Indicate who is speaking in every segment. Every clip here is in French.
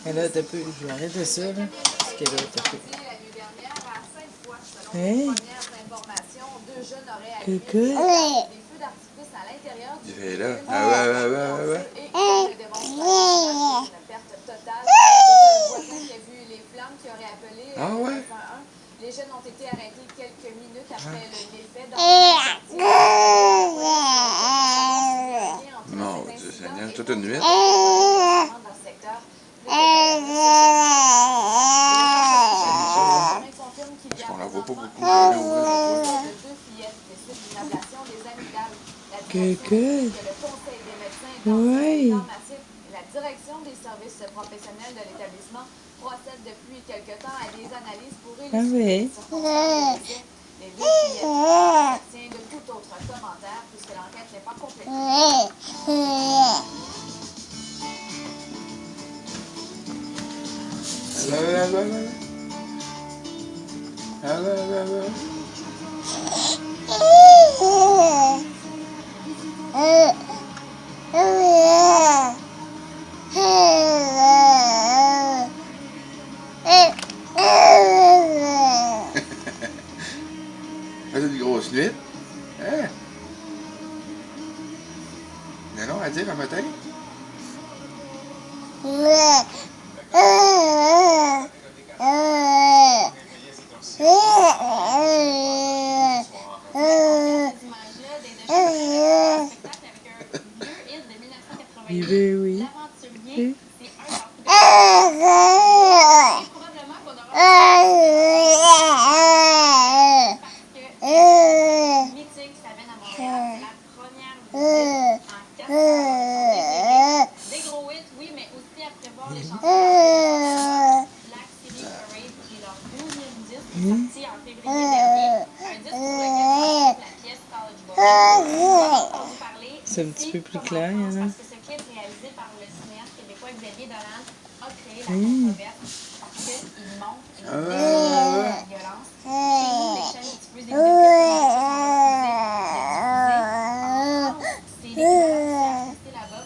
Speaker 1: Et là, t'as peu, je vais arrêter ça, là. Parce que là, t'as peu. Hey! Coucou!
Speaker 2: Il est là. Ah ouais. Ah ouais?
Speaker 3: Les jeunes ont été arrêtés quelques minutes après le méfait dans le
Speaker 2: Mon Dieu, Seigneur, toute une nuit. Parce qu'on la voit pas beaucoup.
Speaker 1: Coucou! Oui!
Speaker 3: La direction des services professionnels de l'établissement procède depuis quelque temps à des analyses pour élucider les circonstances de décès. Les deux fillettes s'abstiennent de tout autre commentaire puisque l'enquête n'est pas complète.
Speaker 2: C'est une grosse nuit. Hein? Mais non, à dire un matin?
Speaker 1: Oui, oui.
Speaker 3: Des gros hits, oui, mais aussi à prévoir les chansons Black City Parade, qui est leur 12e disque, sorti en février dernier. Un disque pour lequel la pièce College Boy. Entendu parler
Speaker 1: C'est un petit peu plus
Speaker 3: comme en
Speaker 1: clair,
Speaker 3: France,
Speaker 1: hein?
Speaker 3: parce que ce clip réalisé par le cinéaste québécois Xavier Dolan a créé la controverse parce qu'il montre une violence. Chez nous, les chaînes diffusent des vidéos c'est l'équivalent de c'est là-bas.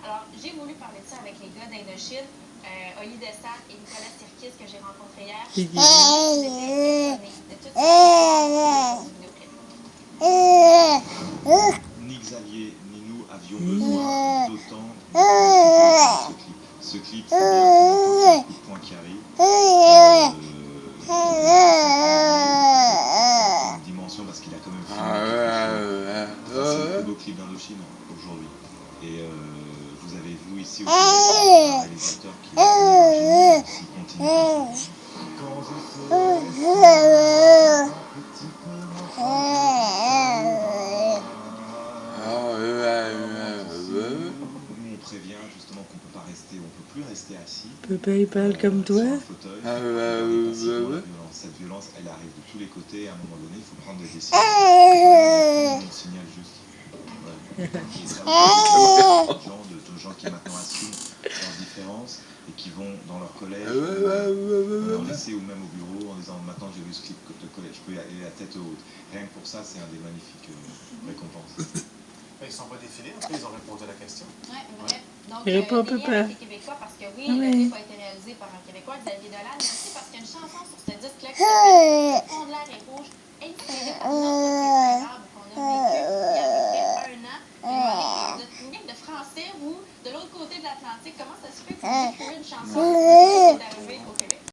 Speaker 3: Alors, j'ai voulu parler de ça avec les gars d'Indochine, Oli Dessart et Nicolas Sirkis que j'ai rencontrés hier. Ils étaient étonnés de toutes ces
Speaker 4: Ni Xavier ni nous avions besoin d'autant de ce clip. Ce clip, c'est bien un coup de poing qui arrive. C'est une dimension parce qu'il a quand même filmé quelque chose. C'est le plus beau clip d'Indochine aujourd'hui. Et vous avez vu ici aussi un réalisateur qui a continue. Quand je serai un petit peu nous on prévient justement qu'on peut pas rester, on peut plus rester assis.
Speaker 1: Papa, il parle comme toi?
Speaker 4: Sur un fauteuil. Cette violence, elle arrive de tous les côtés. À un moment donné, il faut prendre des décisions. On signale juste. De gens qui maintenant assument leurs différences et qui vont dans leur collège, dans le lycée ou même au bureau en disant maintenant j'ai vu ce clip de collège, je peux y aller la tête haute. Rien que pour ça, c'est un des magnifiques récompenses.
Speaker 5: Ils ne sont pas défilés, en fait, ils ont répondu à la question.
Speaker 3: Oui, vrai. Donc,
Speaker 1: Il répond
Speaker 3: des liens
Speaker 1: papa.
Speaker 3: avec les Québécois, parce que oui, le clip a été réalisé par un Québécois, Xavier Dolan, mais aussi parce qu'il y a une chanson sur ce disque-là qui s'appelle Le fond de l'air est rouge, inspirée par notre arbre qu'on a vécu il y a à peu près 1 an. Une gang de Français, vous, de l'autre côté de l'Atlantique, comment ça se fait que vous écrivez une chanson